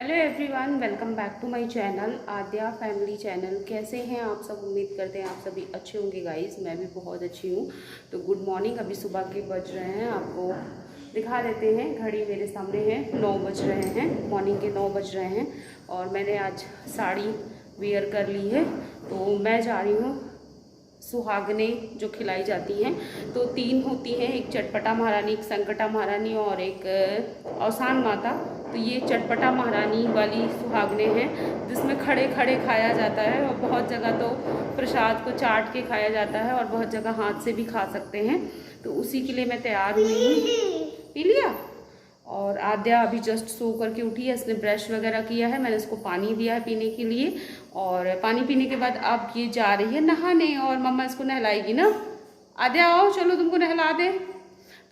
Hello everyone, welcome back to my channel Aadya family channel. कैसे हैं आप सब? उम्मीद करते हैं आप सभी अच्छे होंगे गाइस। मैं भी बहुत अच्छी हूँ। तो गुड मॉर्निंग। अभी सुबह के बज रहे हैं, आपको दिखा देते हैं। घड़ी मेरे सामने है, 9 बज रहे हैं, मॉर्निंग के 9 बज रहे हैं। और मैंने आज साड़ी वेयर कर ली है। तो मैं जा रही हूँ सुहागने जो खिलाई जाती हैं, तो 3 होती हैं, एक चटपटा महारानी, एक संकटा महारानी और एक अवसान माता। तो ये चटपटा महारानी वाली सुहागने हैं जिसमें खड़े खड़े खाया जाता है, और बहुत जगह तो प्रसाद को चाट के खाया जाता है और बहुत जगह हाथ से भी खा सकते हैं। तो उसी के लिए मैं तैयार हुई हूँ। पी लिया? और आद्या अभी जस्ट सो करके उठी है, इसने ब्रश वगैरह किया है, मैंने इसको पानी दिया है पीने के लिए। और पानी पीने के बाद अब ये जा रही है नहाने, और मम्मा इसको नहलाएगी ना। आद्या आओ, चलो तुमको नहला दे।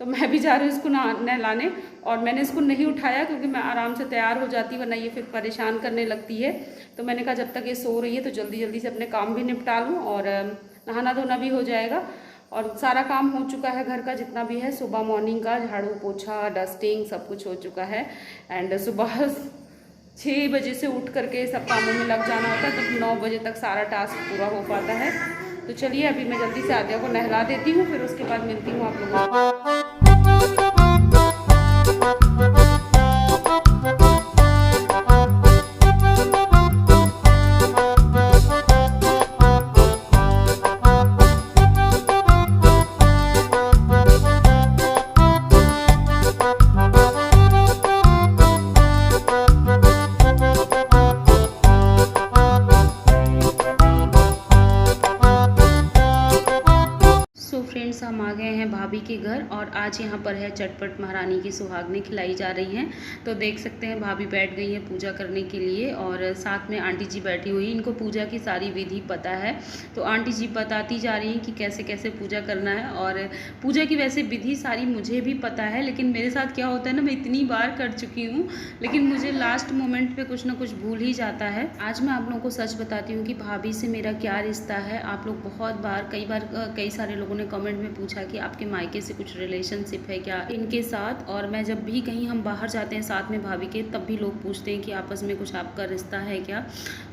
तो मैं भी जा रही हूँ इसको नहलाने। और मैंने इसको नहीं उठाया क्योंकि मैं आराम से तैयार हो जाती, वरना ये फिर परेशान करने लगती है। तो मैंने कहा जब तक ये सो रही है तो जल्दी जल्दी से अपने काम भी निपटा लूँ, और नहाना धोना भी हो जाएगा। और सारा काम हो चुका है घर का, जितना भी है सुबह मॉर्निंग का, झाड़ू पोछा डस्टिंग सब कुछ हो चुका है। एंड सुबह 6 बजे से उठ करके सब कामों में लग जाना होता है, तब 9 बजे तक सारा टास्क पूरा हो पाता है। तो चलिए अभी मैं जल्दी से आद्या को नहला देती हूँ, फिर उसके बाद मिलती हूँ आप लोगों को। फ्रेंड्स, हम आ गए हैं भाभी के घर, और आज यहाँ पर है चटपट महारानी की सुहागने खिलाई जा रही हैं। तो देख सकते हैं भाभी बैठ गई हैं पूजा करने के लिए, और साथ में आंटी जी बैठी हुई। इनको पूजा की सारी विधि पता है, तो आंटी जी बताती जा रही हैं कि कैसे कैसे पूजा करना है। और पूजा की वैसे विधि सारी मुझे भी पता है, लेकिन मेरे साथ क्या होता है ना, मैं इतनी बार कर चुकी हूँ लेकिन मुझे लास्ट मोमेंट पर कुछ ना कुछ भूल ही जाता है। आज मैं आप लोगों को सच बताती हूँ कि भाभी से मेरा क्या रिश्ता है। आप लोग बहुत बार कई सारे लोगों ने कमेंट में पूछा कि आपके मायके से कुछ रिलेशनशिप है क्या इनके साथ। और मैं जब भी कहीं हम बाहर जाते हैं साथ में भाभी के, तब भी लोग पूछते हैं कि आपस में कुछ आपका रिश्ता है क्या।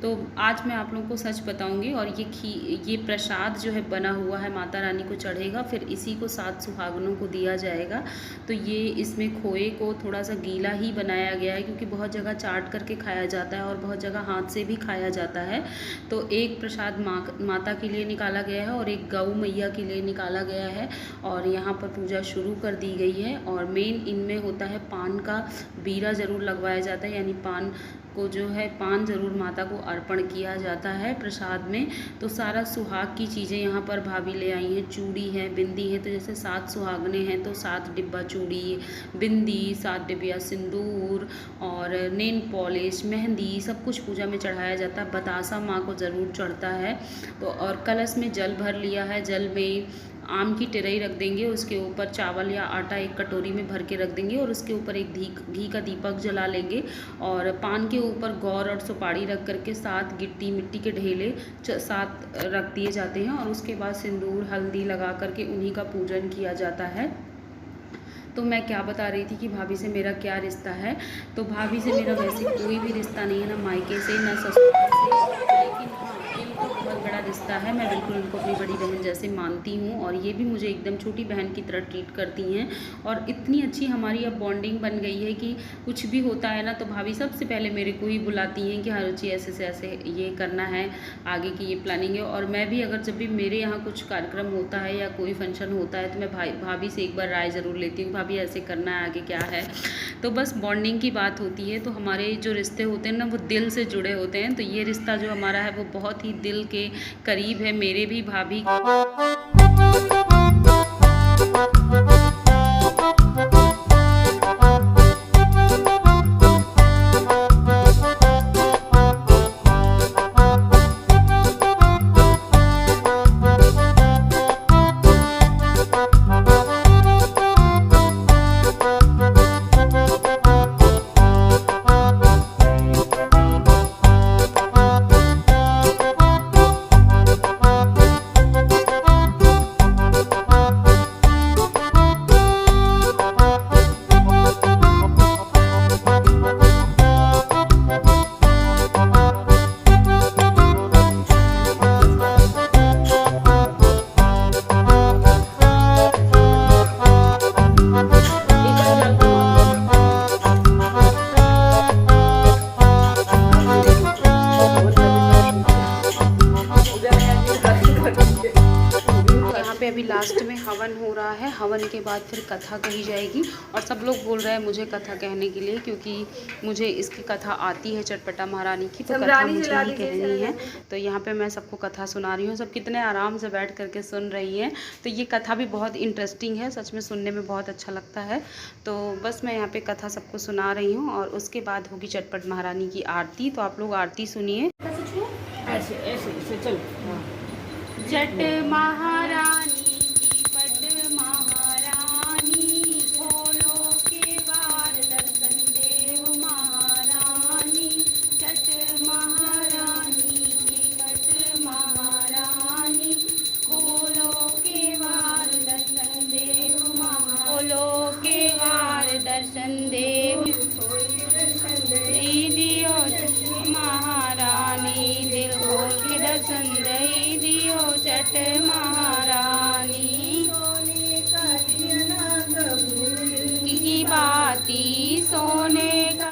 तो आज मैं आप लोगों को सच बताऊंगी। और ये प्रसाद जो है बना हुआ है, माता रानी को चढ़ेगा, फिर इसी को 7 सुहागनों को दिया जाएगा। तो ये इसमें खोए को थोड़ा सा गीला ही बनाया गया है, क्योंकि बहुत जगह चाट करके खाया जाता है और बहुत जगह हाथ से भी खाया जाता है। तो एक प्रसाद माता के लिए निकाला गया है और एक गौ मैया के लिए निकाला गया है। और यहाँ पर पूजा शुरू कर दी गई है। और मेन इनमें होता है पान का बीरा ज़रूर लगवाया जाता है, यानी पान को जो है पान ज़रूर माता को अर्पण किया जाता है प्रसाद में। तो सारा सुहाग की चीज़ें यहाँ पर भाभी ले आई हैं। चूड़ी है, बिंदी है, तो जैसे 7 सुहागने हैं तो 7 डिब्बा चूड़ी, बिंदी, 7 डिब्बिया सिंदूर और नेल पॉलिश, मेहंदी, सब कुछ पूजा में चढ़ाया जाता है। बतासा माँ को ज़रूर चढ़ता है। तो और कलश में जल भर लिया है। जल में आम की टिरई रख देंगे, उसके ऊपर चावल या आटा एक कटोरी में भर के रख देंगे, और उसके ऊपर एक घी का दीपक जला लेंगे। और पान के ऊपर गौर और सुपारी रख करके 7 मिट्टी के ढेले 7 रख दिए जाते हैं। और उसके बाद सिंदूर हल्दी लगा करके उन्हीं का पूजन किया जाता है। तो मैं क्या बता रही थी कि भाभी से मेरा क्या रिश्ता है। तो भाभी से मेरा वैसे कोई भी रिश्ता नहीं है, ना मायके से ना ससुराल से, लेकिन हाँ इनको बहुत बड़ा रिश्ता है। मैं बिल्कुल इनको अपनी बड़ी बहन जैसे मानती हूँ, और ये भी मुझे एकदम छोटी बहन की तरह ट्रीट करती हैं। और इतनी अच्छी हमारी अब बॉन्डिंग बन गई है कि कुछ भी होता है ना, तो भाभी सबसे पहले मेरे को ही बुलाती हैं कि हाँ रुचि ऐसे से ऐसे ये करना है, आगे की ये प्लानिंग है। और मैं भी अगर जब भी मेरे यहाँ कुछ कार्यक्रम होता है या कोई फंक्शन होता है, तो मैं भाभी से एक बार राय ज़रूर लेती हूँ, भाभी ऐसे करना है, आगे क्या है। तो बस बॉन्डिंग की बात होती है। तो हमारे जो रिश्ते होते हैं ना, वो दिल से जुड़े होते हैं। तो ये रिश्ता जो हमारा है वो बहुत ही दिल के करीब है, मेरे भी भाभी। अभी लास्ट में हवन हो रहा है। हवन के बाद फिर कथा कही जाएगी और सब लोग बोल रहे हैं मुझे कथा कहने के लिए, क्योंकि मुझे इसकी कथा आती है चटपटा महारानी की, तो कथा मुझे ही कहनी है। तो यहाँ पे मैं सबको कथा सुना रही हूँ। सब कितने आराम से बैठ करके सुन रही हैं। तो ये कथा भी बहुत इंटरेस्टिंग है, सच में सुनने में बहुत अच्छा लगता है। तो बस मैं यहाँ पे कथा सबको सुना रही हूँ और उसके बाद होगी चटपट महारानी की आरती। तो आप लोग आरती सुनिए। ऐसे ऐसे ऐसे चलो। जट महारानी की पट महारानी, खोलो के वार दर्शन देव महारानी। जट महारानी की पट महारानी, खोलो के वार दर्शन देव खोलो के वार दर्शन देव दियो महारानी, दिल खोल के दर्शन दई दियो चट महारानी। की बाती सोने का।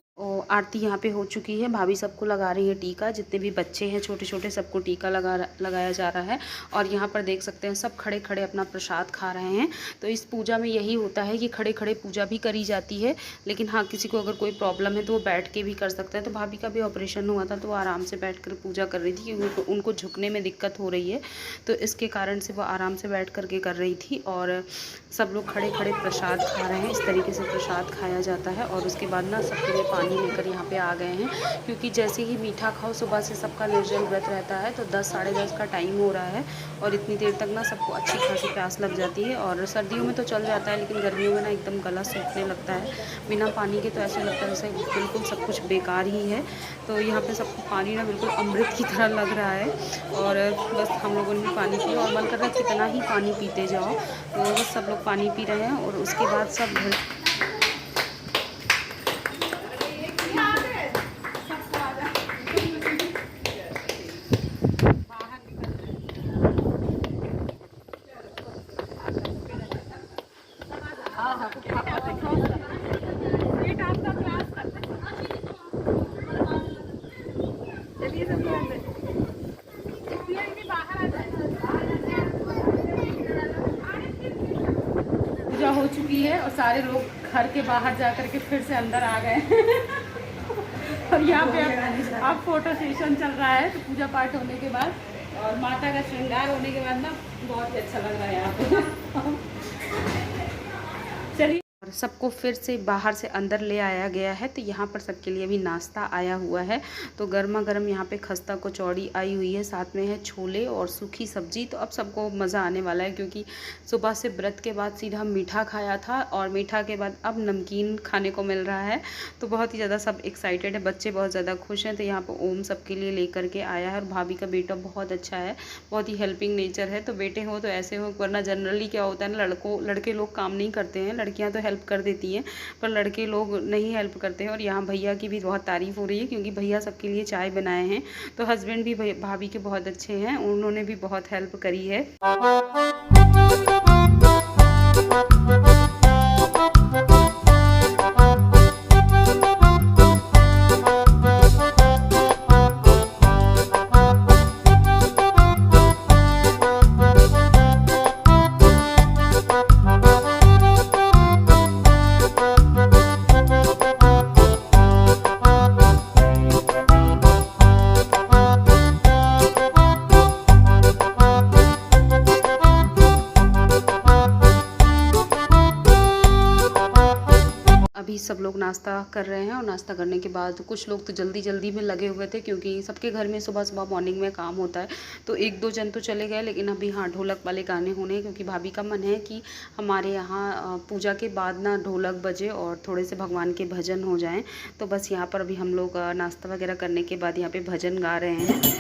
आरती यहाँ पे हो चुकी है। भाभी सबको लगा रही है टीका, जितने भी बच्चे हैं छोटे छोटे सबको टीका लगाया जा रहा है। और यहाँ पर देख सकते हैं सब खड़े खड़े अपना प्रसाद खा रहे हैं। तो इस पूजा में यही होता है कि खड़े खड़े पूजा भी करी जाती है, लेकिन हाँ किसी को अगर कोई प्रॉब्लम है तो वो बैठ के भी कर सकता है। तो भाभी का भी ऑपरेशन हुआ था तो वो आराम से बैठ कर पूजा कर रही थी, क्योंकि उनको झुकने में दिक्कत हो रही है, तो इसके कारण से वो आराम से बैठ करके कर रही थी। और सब लोग खड़े खड़े प्रसाद खा रहे हैं। इस तरीके से प्रसाद खाया जाता है। और उसके बाद ना सबके लिए पानी लेकर यहाँ पे आ गए हैं, क्योंकि जैसे ही मीठा खाओ, सुबह से सबका निर्जल व्रत रहता है, तो 10 साढ़े 10 का टाइम हो रहा है और इतनी देर तक ना सबको अच्छी खासी प्यास लग जाती है। और सर्दियों में तो चल जाता है, लेकिन गर्मियों में ना एकदम गला सूखने लगता है बिना पानी के। तो ऐसे लगता है जैसे बिल्कुल सब कुछ बेकार ही है। तो यहाँ पे सबको पानी ना बिल्कुल अमृत की तरह लग रहा है। और बस हम लोगों ने भी पानी पिया और मन कर रहा है कितना ही पानी पीते जाओ। तो बस सब लोग पानी पी रहे हैं और उसके बाद सब पूजा हो चुकी है और सारे लोग घर के बाहर जा कर के फिर से अंदर आ गए और यहाँ पे अब फोटो सेशन चल रहा है। तो पूजा पाठ होने के बाद और माता का श्रृंगार होने के बाद ना बहुत ही अच्छा लग रहा है यहाँ पे। चलिए, और सबको फिर से बाहर से अंदर ले आया गया है। तो यहाँ पर सबके लिए भी नाश्ता आया हुआ है। तो गर्मा गर्म यहाँ पे खस्ता कचौड़ी आई हुई है, साथ में है छोले और सूखी सब्जी। तो अब सबको मज़ा आने वाला है, क्योंकि सुबह से व्रत के बाद सीधा मीठा खाया था और मीठा के बाद अब नमकीन खाने को मिल रहा है। तो बहुत ही ज़्यादा सब एक्साइटेड है, बच्चे बहुत ज़्यादा खुश हैं। तो यहाँ पर ओम सबके लिए लेकर के आया है। और भाभी का बेटा बहुत अच्छा है, बहुत ही हेल्पिंग नेचर है। तो बेटे हो तो ऐसे हो, वरना जनरली क्या होता है ना, लड़के लोग काम नहीं करते हैं, लड़कियाँ तो हेल्प कर देती हैं, पर लड़के लोग नहीं हेल्प करते हैं। और यहाँ भैया की भी बहुत तारीफ़ हो रही है, क्योंकि भैया सबके लिए चाय बनाए हैं। तो हस्बैंड भी भाभी के बहुत अच्छे हैं, उन्होंने भी बहुत हेल्प करी है। अभी सब लोग नाश्ता कर रहे हैं और नाश्ता करने के बाद कुछ लोग तो जल्दी जल्दी में लगे हुए थे, क्योंकि सबके घर में सुबह सुबह मॉर्निंग में काम होता है। तो 1-2 जन तो चले गए, लेकिन अभी हाँ ढोलक वाले गाने होने हैं, क्योंकि भाभी का मन है कि हमारे यहाँ पूजा के बाद ना ढोलक बजे और थोड़े से भगवान के भजन हो जाएँ। तो बस यहाँ पर अभी हम लोग नाश्ता वगैरह करने के बाद यहाँ पर भजन गा रहे हैं।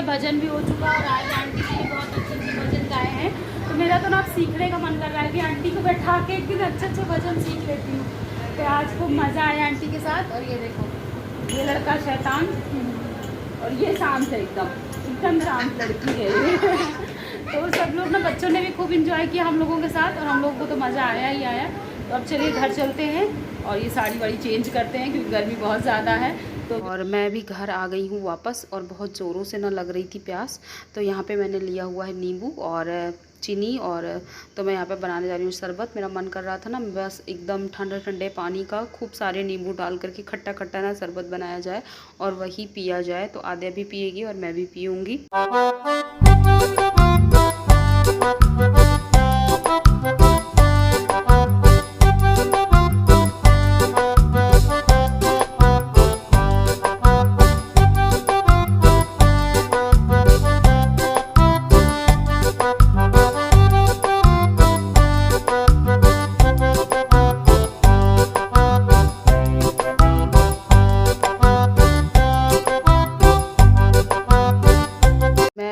भजन भी हो चुका और आज आंटी जी ने बहुत अच्छे से भजन गाए हैं। मेरा तो ना अब सीखने का मन कर रहा है कि आंटी को बैठा के एक दिन अच्छे भजन सीख लेती हूँ। तो आज खूब मज़ा आया आंटी के साथ। और ये देखो, ये लड़का शैतान और ये शांत है, एकदम शांत लड़की है ये। तो सब लोग ना, बच्चों ने भी खूब इंजॉय किया हम लोगों के साथ, और हम लोगों को तो मज़ा आया ही आया। तो अब चलिए घर चलते हैं और ये साड़ी वाड़ी चेंज करते हैं क्योंकि गर्मी बहुत ज़्यादा है। तो और मैं भी घर आ गई हूँ वापस, और बहुत ज़ोरों से ना लग रही थी प्यास। तो यहाँ पे मैंने लिया हुआ है नींबू और चीनी, और तो मैं यहाँ पे बनाने जा रही हूँ शरबत। मेरा मन कर रहा था ना बस एकदम ठंडे ठंडे पानी का खूब सारे नींबू डाल करके खट्टा खट्टा ना शरबत बनाया जाए और वही पिया जाए। तो आद्या भी पिएगी और मैं भी पीऊँगी।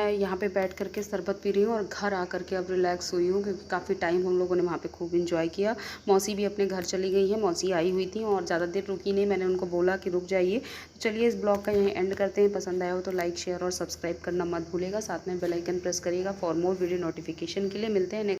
यहाँ पे बैठ करके शरबत पी रही हूँ और घर आ करके अब रिलैक्स हुई हूँ क्योंकि काफ़ी टाइम हम लोगों ने वहाँ पे खूब एंजॉय किया। मौसी भी अपने घर चली गई है, मौसी आई हुई थी और ज़्यादा देर रुकी नहीं, मैंने उनको बोला कि रुक जाइए। तो चलिए इस ब्लॉग का यहीं एंड करते हैं। पसंद आया हो तो लाइक शेयर और सब्सक्राइब करना मत भूलेगा, साथ में बेल आइकन प्रेस करिएगा फॉर मोर वीडियो नोटिफिकेशन के लिए। मिलते हैं